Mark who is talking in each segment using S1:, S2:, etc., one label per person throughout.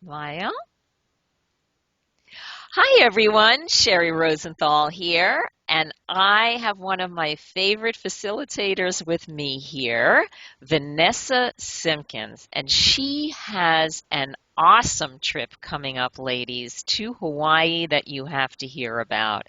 S1: Smile. Hi, everyone. Sherry Rosenthal here, and I have one of my favorite facilitators with me here, Vanessa Simpkins, and she has an awesome trip coming up, ladies, to Hawaii that you have to hear about.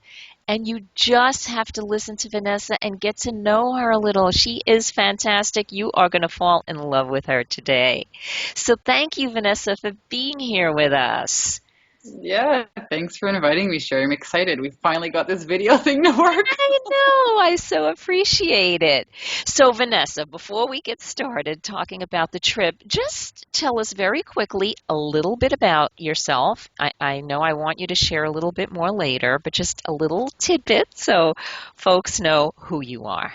S1: And you just have to listen to Vanessa and get to know her a little. She is fantastic. You are going to fall in love with her today. So thank you, Vanessa, for being here with us.
S2: Yeah, thanks for inviting me, Sherry. I'm excited. We finally got this video thing to work.
S1: I know. I so appreciate it. So, Vanessa, before we get started talking about the trip, just tell us very quickly a little bit about yourself. I know I want you to share a little bit more later, but just a little tidbit so folks know who you are.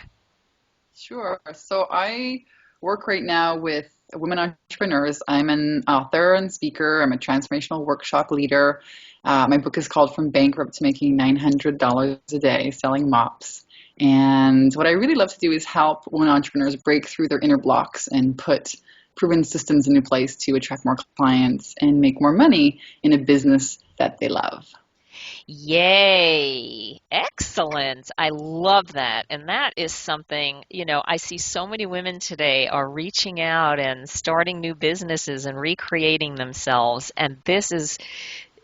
S2: Sure. So I work right now with women entrepreneurs. I'm an author and speaker. I'm a transformational workshop leader. My book is called From Bankrupt to Making $900 a Day Selling Mops. And what I really love to do is help women entrepreneurs break through their inner blocks and put proven systems into place to attract more clients and make more money in a business that they love.
S1: Yay! Excellent. I love that. And that is something, I see so many women today are reaching out and starting new businesses and recreating themselves. And this is,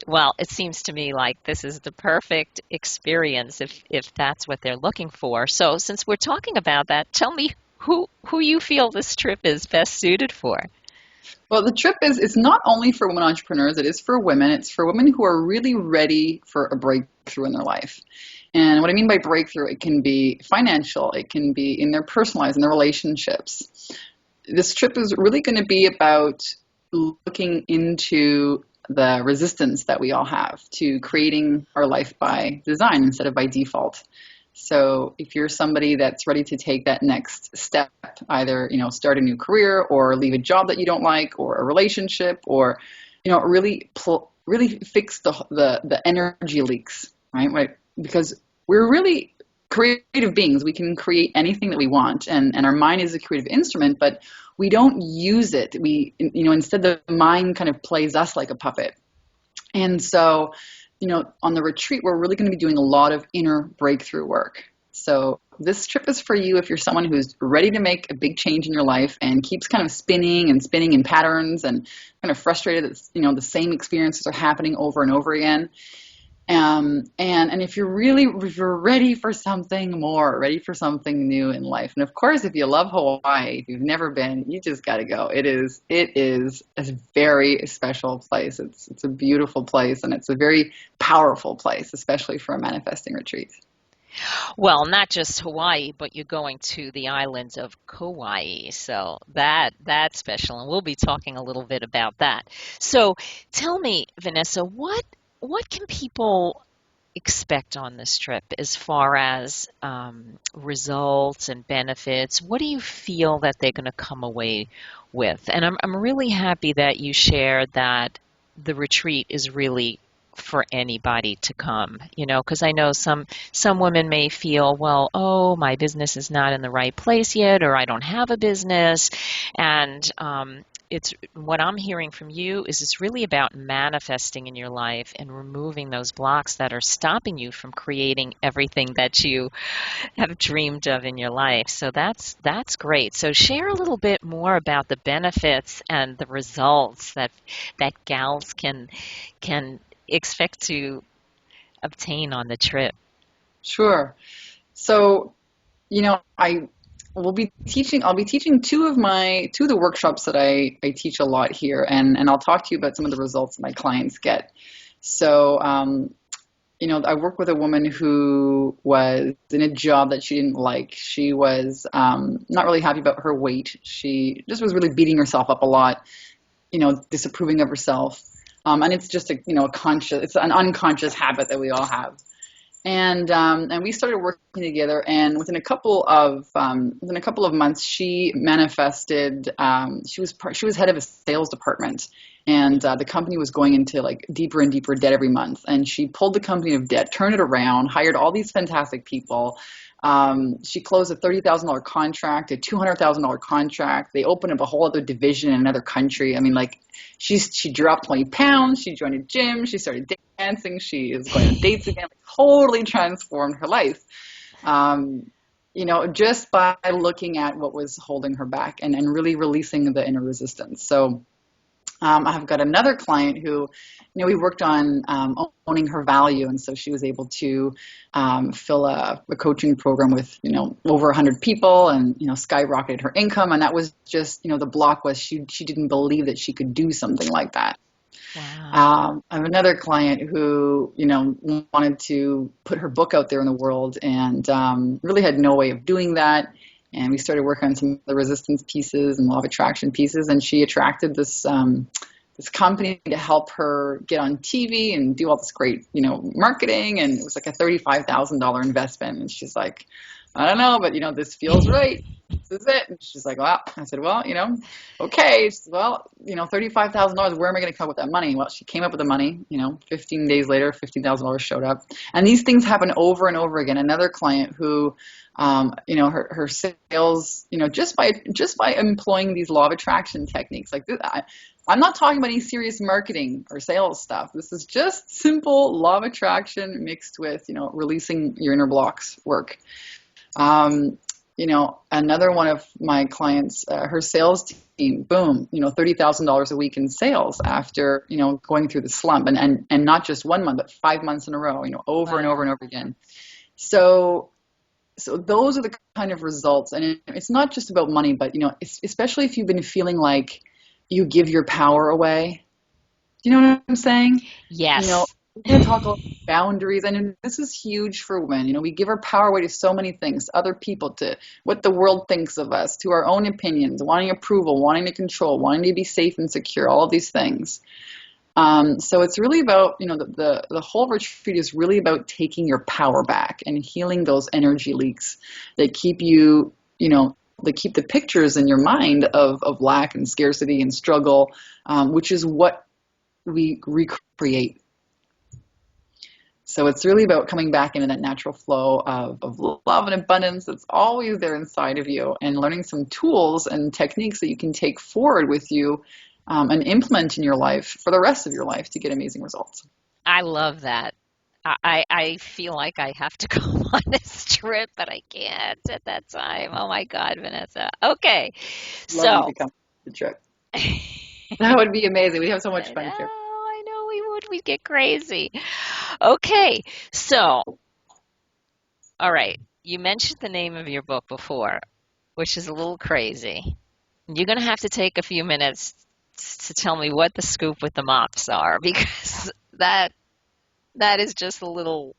S1: well, it seems to me like this is the perfect experience if that's what they're looking for. So since we're talking about that, tell me who you feel this trip is best suited for.
S2: Well, the trip is it's not only for women entrepreneurs, it is for women. It's for women who are really ready for a breakthrough in their life. And what I mean by breakthrough, it can be financial, it can be in their personal lives, in their relationships. This trip is really going to be about looking into the resistance that we all have to creating our life by design instead of by default. So if you're somebody that's ready to take that next step, either, start a new career or leave a job that you don't like or a relationship or, really fix the energy leaks, right? Right. Because we're really creative beings. We can create anything that we want and our mind is a creative instrument, but we don't use it. Instead the mind kind of plays us like a puppet. And so, on the retreat, we're really going to be doing a lot of inner breakthrough work. So this trip is for you if you're someone who's ready to make a big change in your life and keeps kind of spinning and spinning in patterns and kind of frustrated that, the same experiences are happening over and over again. And if you're ready for something more, ready for something new in life, and of course, if you love Hawaii, if you've never been, you just got to go. It is a very special place. It's a beautiful place, and it's a very powerful place, especially for a manifesting retreat.
S1: Well, not just Hawaii, but you're going to the islands of Kauai. So that's special, and we'll be talking a little bit about that. So tell me, Vanessa, what can people expect on this trip as far as results and benefits? What do you feel that they're going to come away with? And I'm really happy that you shared that the retreat is really for anybody to come, because I know some women may feel, well, oh, my business is not in the right place yet, or I don't have a business, and it's what I'm hearing from you is it's really about manifesting in your life and removing those blocks that are stopping you from creating everything that you have dreamed of in your life. So that's great. So share a little bit more about the benefits and the results that gals can expect to obtain on the trip.
S2: Sure. So, I will be teaching. I'll be teaching two of the workshops that I teach a lot here, and I'll talk to you about some of the results my clients get. So, I work with a woman who was in a job that she didn't like. She was not really happy about her weight. She just was really beating herself up a lot, disapproving of herself. And it's just it's an unconscious habit that we all have. And we started working together, and within a couple of months, she manifested. She was head of a sales department, and the company was going into like deeper and deeper debt every month. And she pulled the company of debt, turned it around, hired all these fantastic people, She closed a $30,000 contract, a $200,000 contract. They opened up a whole other division in another country. I mean, like, she dropped 20 pounds. She joined a gym. She started dancing. She is going on dates again. Like, totally transformed her life. Um, just by looking at what was holding her back and really releasing the inner resistance. So I've got another client who, we worked on owning her value, and so she was able to fill a coaching program with, over 100 people, and skyrocketed her income. And that was just, the block was she didn't believe that she could do something like that.
S1: Wow.
S2: I have another client who, wanted to put her book out there in the world, and really had no way of doing that. And we started working on some of the resistance pieces and law of attraction pieces. And she attracted this company to help her get on TV and do all this great, marketing. And it was like a $35,000 investment. And she's like, I don't know, but this feels right. This is it. And she's like, well, I said, well, okay. She said, well, $35,000, where am I going to come up with that money? Well, she came up with the money, 15 days later, $15,000 showed up. And these things happen over and over again. Another client who, her sales, just by employing these law of attraction techniques like this, I'm not talking about any serious marketing or sales stuff. This is just simple law of attraction mixed with, releasing your inner blocks work. Another one of my clients, her sales team, boom, $30,000 a week in sales after, going through the slump, and not just 1 month, but 5 months in a row, over and over and over again. So those are the kind of results. And it's not just about money, but, especially if you've been feeling like you give your power away. Do you know what I'm saying?
S1: Yes.
S2: We're going to talk about boundaries. And this is huge for women. We give our power away to so many things, to other people, to what the world thinks of us, to our own opinions, wanting approval, wanting to control, wanting to be safe and secure, all of these things. So it's really about, the whole retreat is really about taking your power back and healing those energy leaks that keep you, that keep the pictures in your mind of lack and scarcity and struggle, which is what we recreate. So it's really about coming back into that natural flow of love and abundance that's always there inside of you, and learning some tools and techniques that you can take forward with you and implement in your life for the rest of your life to get amazing results.
S1: I love that. I feel like I have to go on this trip, but I can't at that time. Oh my God, Vanessa. Okay.
S2: Love you to
S1: So,
S2: come to the trip.
S1: I
S2: That would be amazing. We'd have so much
S1: know,
S2: fun here.
S1: I know we would. We'd get crazy. Okay. So, all right. You mentioned the name of your book before, which is a little crazy. You're going to have to take a few minutes to tell me what the scoop with the mops are, because that is just a little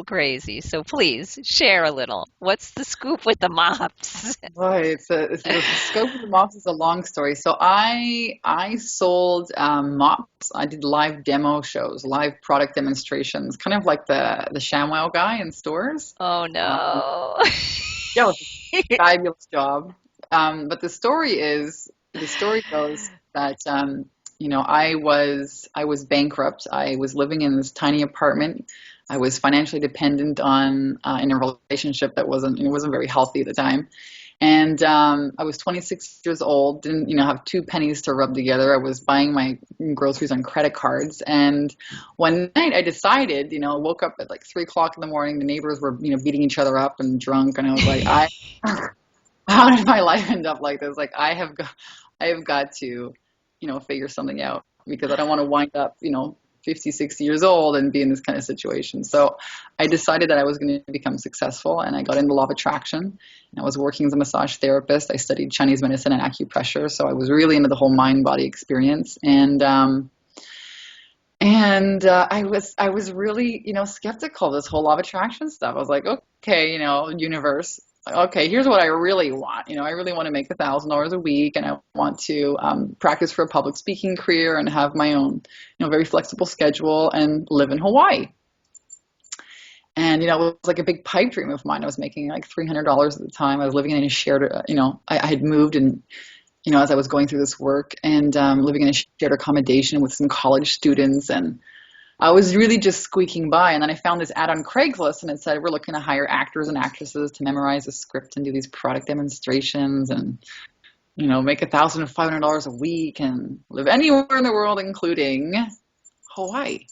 S1: crazy. So please share a little. What's the scoop with the mops?
S2: Right. The scope of the mops is a long story. So I sold mops. I did live demo shows, live product demonstrations, kind of like the ShamWow guy in stores.
S1: Oh
S2: Um,
S1: no.
S2: yeah, it was a fabulous job. But the story goes that I was bankrupt. I was living in this tiny apartment. I was financially dependent on in a relationship that wasn't very healthy at the time. And I was 26 years old, didn't have two pennies to rub together. I was buying my groceries on credit cards. And one night I decided, woke up at like 3 o'clock in the morning. The neighbors were, beating each other up and drunk. And I was like, how did my life end up like this? Like I have got to, figure something out, because I don't want to wind up, 50, 60 years old and be in this kind of situation. So I decided that I was going to become successful, and I got into law of attraction. And I was working as a massage therapist. I studied Chinese medicine and acupressure. So I was really into the whole mind body experience. I was really, skeptical of this whole law of attraction stuff. I was like, okay, universe, okay, here's what I really want. I really want to make $1,000 a week, and I want to practice for a public speaking career and have my own, very flexible schedule and live in Hawaii. And, it was like a big pipe dream of mine. I was making like $300 at the time. I was living in a shared, I had moved, and, as I was going through this work, and living in a shared accommodation with some college students. And I was really just squeaking by. And then I found this ad on Craigslist and it said, we're looking to hire actors and actresses to memorize a script and do these product demonstrations and, make $1,500 a week and live anywhere in the world, including Hawaii.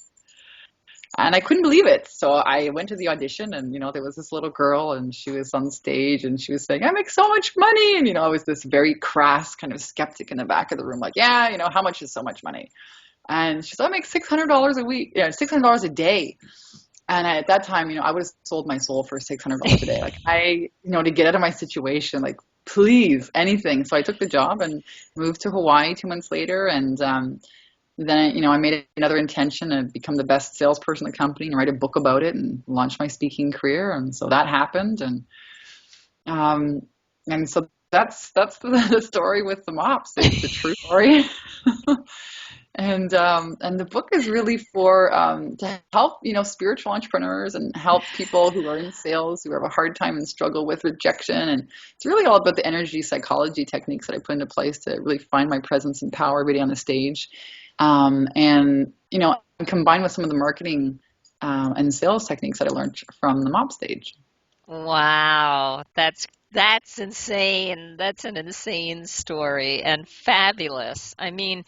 S2: And I couldn't believe it. So I went to the audition and, there was this little girl and she was on stage and she was saying, I make so much money. And, I was this very crass kind of skeptic in the back of the room, like, yeah, how much is so much money? And she's like, I make $600 a week, $600 a day. And at that time, I would have sold my soul for $600 a day. Like to get out of my situation, like, please, anything. So I took the job and moved to Hawaii 2 months later. And, then, I made another intention to become the best salesperson in the company and write a book about it and launch my speaking career. And so that happened. And so that's the story with the mops. It's a true story. And the book is really for to help spiritual entrepreneurs and help people who are in sales who have a hard time and struggle with rejection. And it's really all about the energy psychology techniques that I put into place to really find my presence and power every day on the stage. And combined with some of the marketing and sales techniques that I learned from the mop stage.
S1: Wow, that's insane. That's an insane story and fabulous. I mean,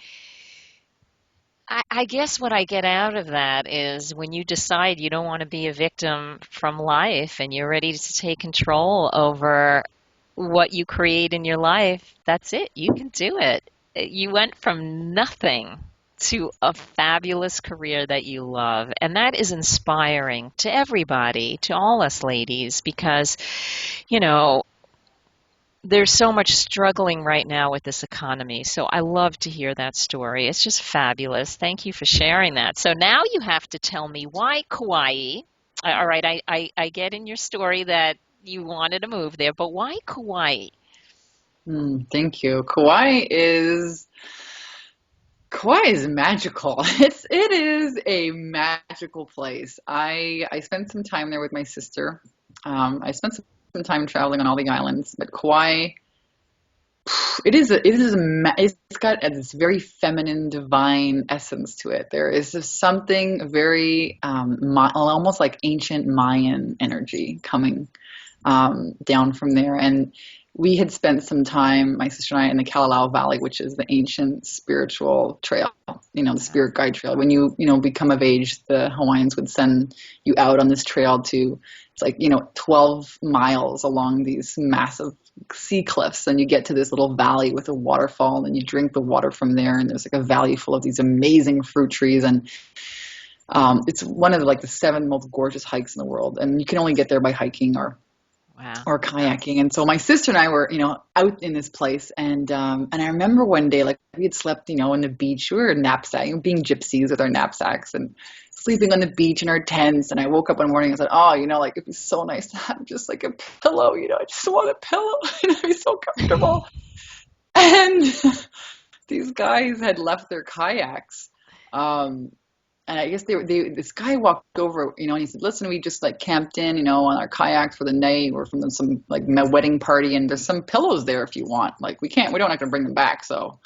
S1: I guess what I get out of that is when you decide you don't want to be a victim from life and you're ready to take control over what you create in your life, that's it. You can do it. You went from nothing to a fabulous career that you love. And that is inspiring to everybody, to all us ladies, because, there's so much struggling right now with this economy. So I love to hear that story. It's just fabulous. Thank you for sharing that. So now you have to tell me why Kauai. All right, I get in your story that you wanted to move there, but why Kauai?
S2: Thank you. Kauai is magical. It is a magical place. I spent some time there with my sister. I spent some time traveling on all the islands, but Kauai, it's got this very feminine, divine essence to it. There is something very almost like ancient Mayan energy coming down from there. And we had spent some time, my sister and I, in the Kalalau Valley, which is the ancient spiritual trail, the spirit guide trail. When you become of age, the Hawaiians would send you out on this trail it's like, 12 miles along these massive sea cliffs. And you get to this little valley with a waterfall and you drink the water from there. And there's like a valley full of these amazing fruit trees. And it's one of the 7 most gorgeous hikes in the world. And you can only get there by hiking or kayaking. And so my sister and I were, out in this place. And I remember one day, we had slept, on the beach. We were being gypsies with our knapsacks and sleeping on the beach in our tents. And I woke up one morning and said, it'd be so nice to have just like a pillow, I just want a pillow. It'd be so comfortable. And these guys had left their kayaks. And I guess this guy walked over, and he said, listen, we just camped in, on our kayaks for the night or from some wedding party. And there's some pillows there if you want. We don't have to bring them back. So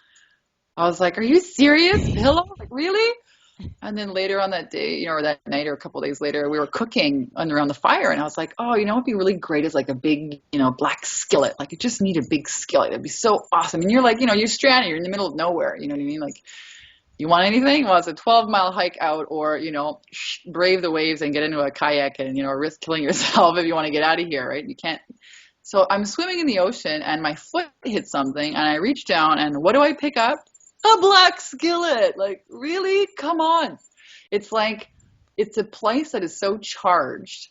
S2: I was like, are you serious? Pillows? Really? And then later on that day, or that night or a couple of days later, we were cooking around the fire. And I was like, oh, what'd be really great is a big, black skillet. You just need a big skillet. It'd be so awesome. And you're you're stranded. You're in the middle of nowhere. You know what I mean? You want anything? Well, it's a 12-mile hike out or, brave the waves and get into a kayak and, risk killing yourself if you want to get out of here, right? You can't. So I'm swimming in the ocean and my foot hit something and I reach down and what do I pick up? A black skillet. Really? Come on. It's it's a place that is so charged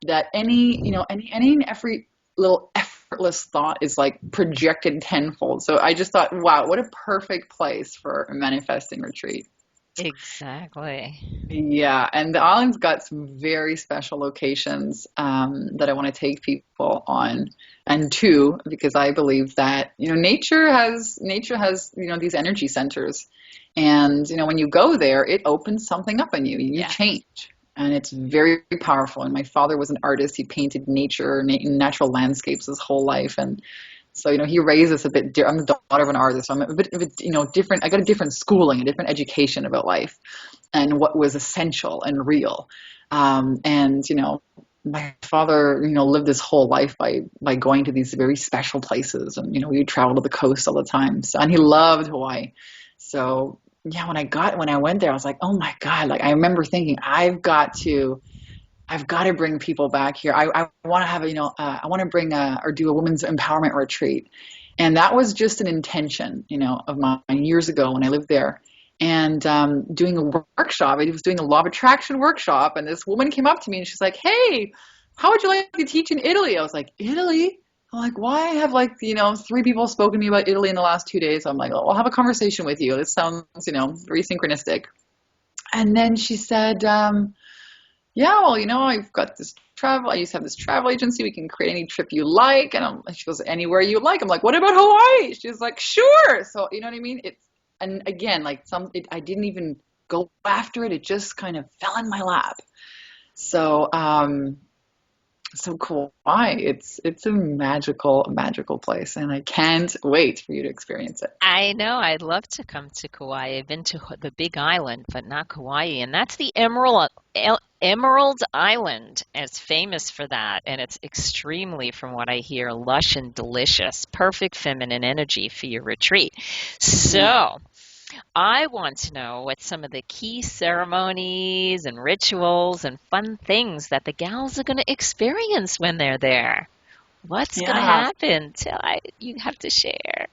S2: that every little effortless thought is projected tenfold. So I just thought, wow, what a perfect place for a manifesting retreat.
S1: Exactly.
S2: Yeah, and the island's got some very special locations that I want to take people on and to, because I believe that nature has these energy centers, and when you go there, it opens something up in you. You change. And it's very powerful. And my father was an artist. He painted nature, natural landscapes his whole life. And so, he raised us a bit. I'm the daughter of an artist. So I'm a bit of different. I got a different schooling, a different education about life. and what was essential and real. And my father, lived his whole life by going to these very special places, and we would travel to the coast all the time. So, and he loved Hawaii. So yeah, when I went there, I was like, oh my God! Like I remember thinking, I've got to bring people back here. I want to have I want to bring or do a women's empowerment retreat, and that was just an intention, of mine years ago when I lived there. And doing a workshop, I was doing a law of attraction workshop, and this woman came up to me and she's like, "Hey, how would you like to teach in Italy?" I was like, "Italy?" I'm like, "Why have like three people spoken to me about Italy in the last 2 days?" I'm like, "Oh, I'll have a conversation with you. This sounds very synchronistic." And then she said, yeah, well, I've got this travel. I used to have this travel agency. We can create any trip you like. And she goes, anywhere you like. I'm like, what about Hawaii? She's like, sure. So, you know what I mean? And again, like I didn't even go after it. It just kind of fell in my lap. So, so Kauai, it's a magical place, and I can't wait for you to experience it.
S1: I know. I'd love to come to Kauai. I've been to the Big Island, but not Kauai, and that's the Emerald Island. It's famous for that, and it's extremely, from what I hear, lush and delicious. Perfect feminine energy for your retreat.
S2: Yeah.
S1: So, I want to know what some of the key ceremonies and rituals and fun things that the gals are going to experience when they're there. What's going to
S2: Yeah.
S1: happen? You have to share.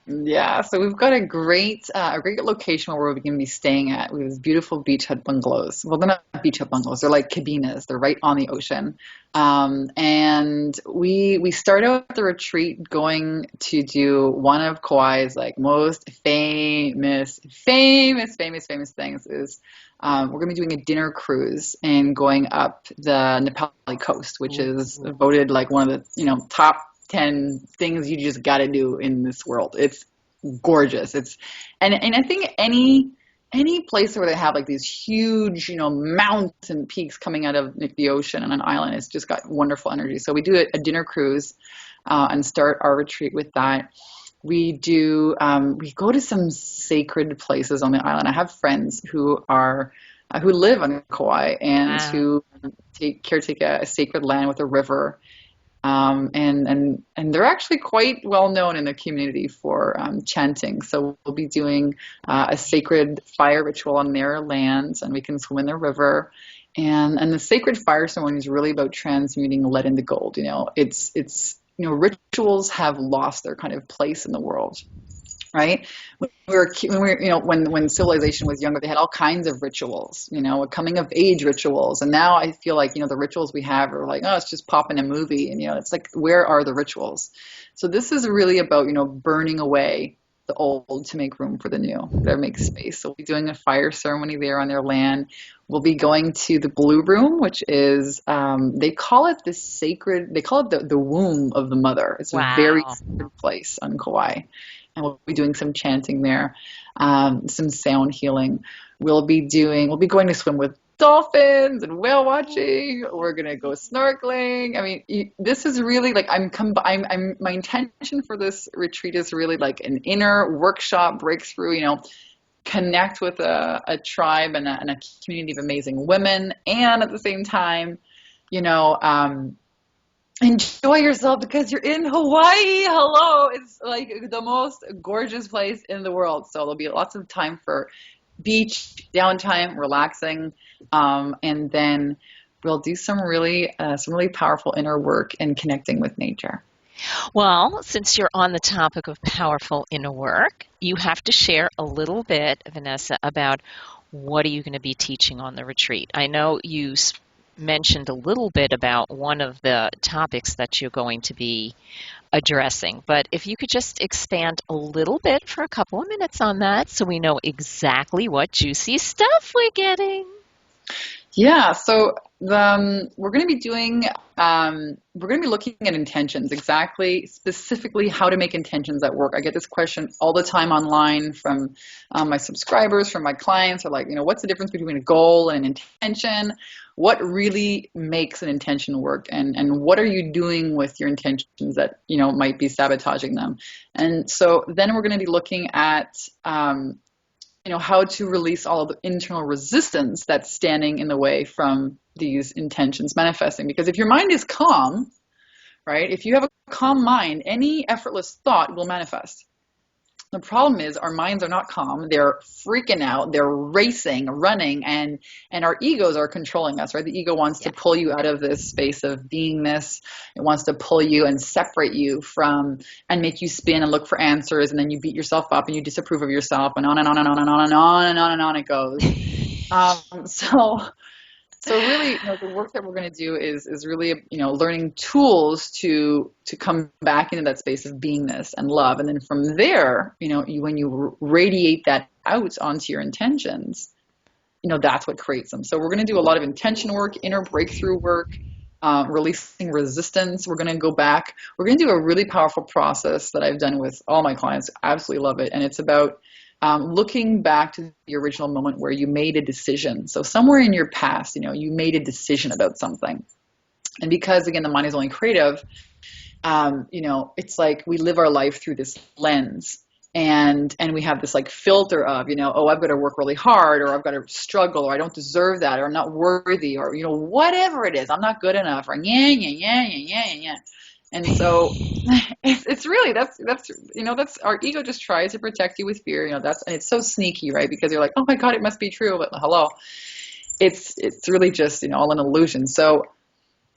S2: Yeah, so we've got a great location where we're going to be staying at. We have these beautiful beach hut bungalows. Well, they're not beach hut bungalows; they're like cabinas. They're right on the ocean. And we start out the retreat going to do one of Kauai's like most famous things is we're going to be doing a dinner cruise and going up the Nepali coast, which is
S1: Ooh.
S2: voted like one of the top 10 things you just got to do in this world. It's gorgeous. And I think any place where they have like these huge, mountain peaks coming out of like, the ocean on an island, it's just got wonderful energy. So we do a dinner cruise and start our retreat with that. We go to some sacred places on the island. I have friends who live on Kauai and
S1: Wow.
S2: who caretake a sacred land with a river, and they're actually quite well known in the community for chanting. So we'll be doing a sacred fire ritual on their lands, and we can swim in the river. And the sacred fire ceremony is really about transmuting lead into gold. It's rituals have lost their kind of place in the world, right? When civilization was younger, they had all kinds of rituals, coming of age rituals. And now I feel like, the rituals we have are like, oh, it's just pop in a movie. And, it's like, where are the rituals? So this is really about, burning away the old to make room for the new, to make space. So we'll be doing a fire ceremony there on their land. We'll be going to the blue room, which is, they call it the womb of the mother. It's a very
S1: Wow.
S2: sacred place on Kauai, and we'll be doing some chanting there, some sound healing. We'll be going to swim with dolphins and whale watching. We're gonna go snorkeling. I mean, this is really like my intention for this retreat is really like an inner workshop breakthrough. Connect with a tribe and a community of amazing women, and at the same time, you know, um, enjoy yourself because you're in Hawaii. Hello, it's like the most gorgeous place in the world. So there'll be lots of time for beach downtime, relaxing, and then we'll do some really powerful inner work and connecting with nature.
S1: Well, since you're on the topic of powerful inner work, you have to share a little bit, Vanessa, about what are you going to be teaching on the retreat. I know you mentioned a little bit about one of the topics that you're going to be addressing, but if you could just expand a little bit for a couple of minutes on that so we know exactly what juicy stuff we're getting.
S2: Yeah, so we're going to be looking at intentions, exactly, specifically how to make intentions at work. I get this question all the time online from my subscribers, from my clients, are like, what's the difference between a goal and an intention? What really makes an intention work? And what are you doing with your intentions that, might be sabotaging them? And so then we're going to be looking at how to release all of the internal resistance that's standing in the way from these intentions manifesting. Because if your mind is calm, right? If you have a calm mind, any effortless thought will manifest. The problem is our minds are not calm. They're freaking out. They're racing, running, and our egos are controlling us, right? The ego wants to
S1: Yeah.
S2: pull you out of this space of beingness. It wants to pull you and separate you from and make you spin and look for answers, and then you beat yourself up and you disapprove of yourself, and on and on and on and on and on and on and on it goes. So really, the work that we're going to do is really, learning tools to come back into that space of beingness and love, and then from there, when you radiate that out onto your intentions, that's what creates them. So we're going to do a lot of intention work, inner breakthrough work, releasing resistance. We're going to go back. We're going to do a really powerful process that I've done with all my clients. Absolutely love it, and it's about looking back to the original moment where you made a decision. So somewhere in your past, you made a decision about something. And because, again, the mind is only creative, it's like we live our life through this lens. And we have this like filter of, oh, I've got to work really hard, or I've got to struggle, or I don't deserve that, or I'm not worthy, or, whatever it is, I'm not good enough, or yeah, yeah, yeah, yeah, yeah, yeah. And so it's really, that's our ego just tries to protect you with fear. And it's so sneaky, right? Because you're like, oh my God, it must be true. But hello, it's really just, all an illusion. So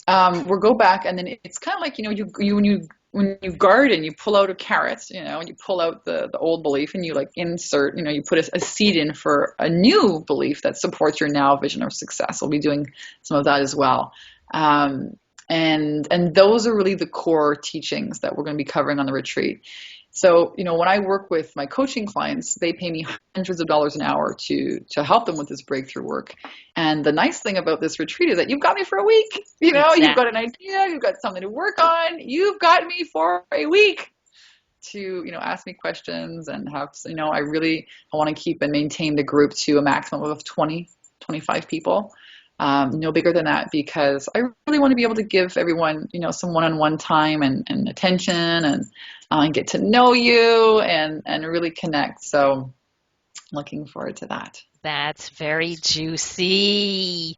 S2: we'll go back, and then it's kind of like, when you garden, you pull out a carrot, and you pull out the old belief, and you like insert, you put a seed in for a new belief that supports your now vision of success. We'll be doing some of that as well. And those are really the core teachings that we're going to be covering on the retreat. So, when I work with my coaching clients, they pay me hundreds of dollars an hour to help them with this breakthrough work. And the nice thing about this retreat is that you've got me for a week.
S1: Exactly.
S2: You've got an idea, you've got something to work on. You've got me for a week to, ask me questions and have, I want to keep and maintain the group to a maximum of 20, 25 people. No bigger than that, because I really want to be able to give everyone, some one-on-one time and attention, and get to know you and really connect. So looking forward to that.
S1: That's very juicy.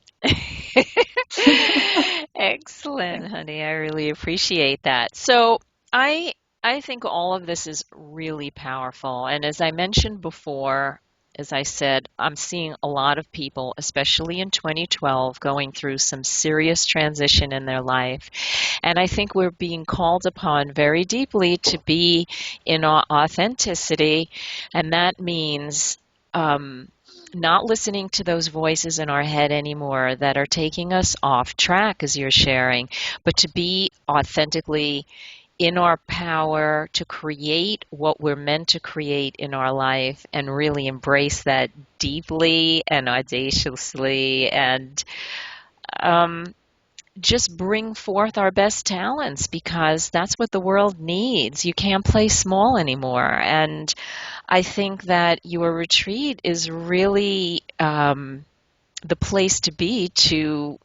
S1: Excellent, honey. I really appreciate that. So I think all of this is really powerful. And as I mentioned before, as I said, I'm seeing a lot of people, especially in 2012, going through some serious transition in their life. And I think we're being called upon very deeply to be in our authenticity. And that means not listening to those voices in our head anymore that are taking us off track, as you're sharing, but to be authentically in our power to create what we're meant to create in our life, and really embrace that deeply and audaciously, and just bring forth our best talents, because that's what the world needs. You can't play small anymore. And I think that your retreat is really the place to be to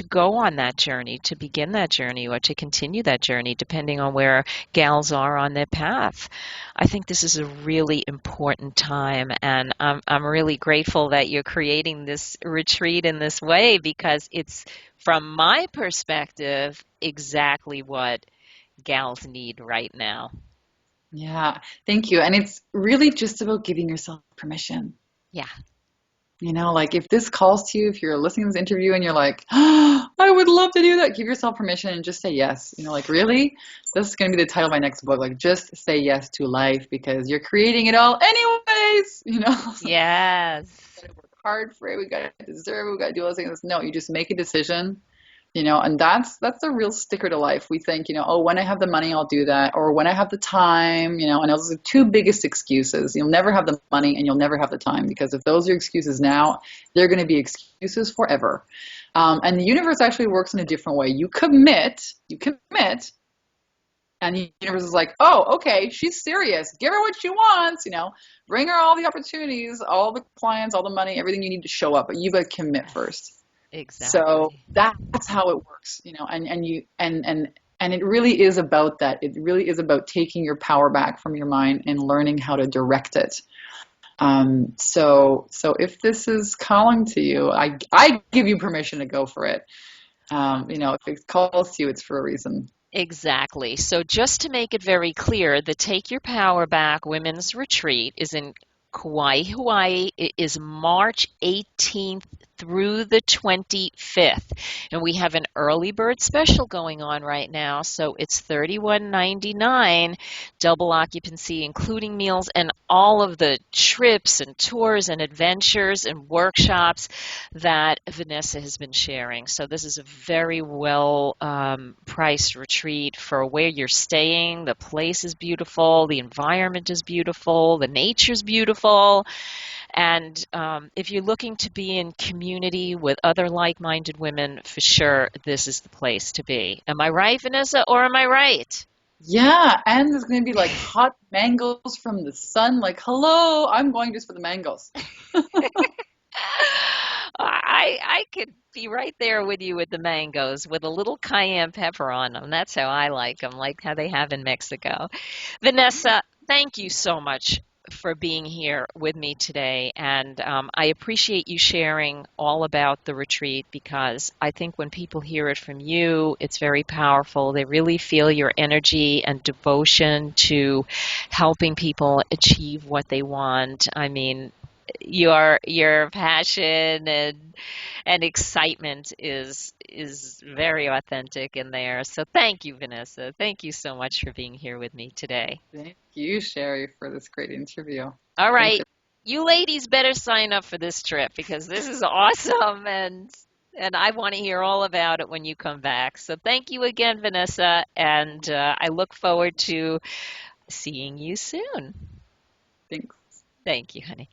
S1: go on that journey, to begin that journey, or to continue that journey, depending on where gals are on their path. I think this is a really important time, and I'm really grateful that you're creating this retreat in this way, because it's, from my perspective, exactly what gals need right now.
S2: Yeah, thank you. And it's really just about giving yourself permission.
S1: Yeah.
S2: Like if this calls to you, if you're listening to this interview and you're like, oh, I would love to do that, give yourself permission and just say yes. Like, really? This is going to be the title of my next book. Like, just say yes to life, because you're creating it all anyways.
S1: Yes.
S2: We gotta work hard for it. We got to deserve it. We got to do all those things. No, you just make a decision. And that's a real sticker to life. We think, oh, when I have the money, I'll do that. Or when I have the time, and those are the two biggest excuses. You'll never have the money and you'll never have the time, because if those are excuses now, they're going to be excuses forever. And the universe actually works in a different way. You commit, and the universe is like, oh, okay, she's serious. Give her what she wants, bring her all the opportunities, all the clients, all the money, everything you need to show up. But you've got to commit first.
S1: Exactly.
S2: So that's how it works, and it really is about that. It really is about taking your power back from your mind and learning how to direct it. So if this is calling to you, I give you permission to go for it. If it calls to you, it's for a reason.
S1: Exactly. So just to make it very clear, the Take Your Power Back Women's Retreat is in Kauai, Hawaii. It is March 18th through the 25th. And we have an early bird special going on right now. So it's $31.99, double occupancy, including meals and all of the trips and tours and adventures and workshops that Vanessa has been sharing. So this is a very well priced retreat for where you're staying. The place is beautiful, the environment is beautiful, the nature's beautiful, and if you're looking to be in community with other like-minded women, for sure, this is the place to be. Am I right, Vanessa, or am I right?
S2: Yeah, and there's going to be like hot mangoes from the sun. Like, hello, I'm going just for the mangoes.
S1: I could be right there with you with the mangoes with a little cayenne pepper on them. That's how I like how they have in Mexico. Vanessa, thank you so much for being here with me today. And I appreciate you sharing all about the retreat because I think when people hear it from you, it's very powerful. They really feel your energy and devotion to helping people achieve what they want. I mean, your passion and excitement is very authentic in there. So thank you, Vanessa. Thank you so much for being here with me today.
S2: Thank you, Sherry, for this great interview.
S1: All
S2: Thanks.
S1: right, you ladies better sign up for this trip because this is awesome and I want to hear all about it when you come back. So thank you again, Vanessa, and I look forward to seeing you soon.
S2: Thanks.
S1: Thank you, honey.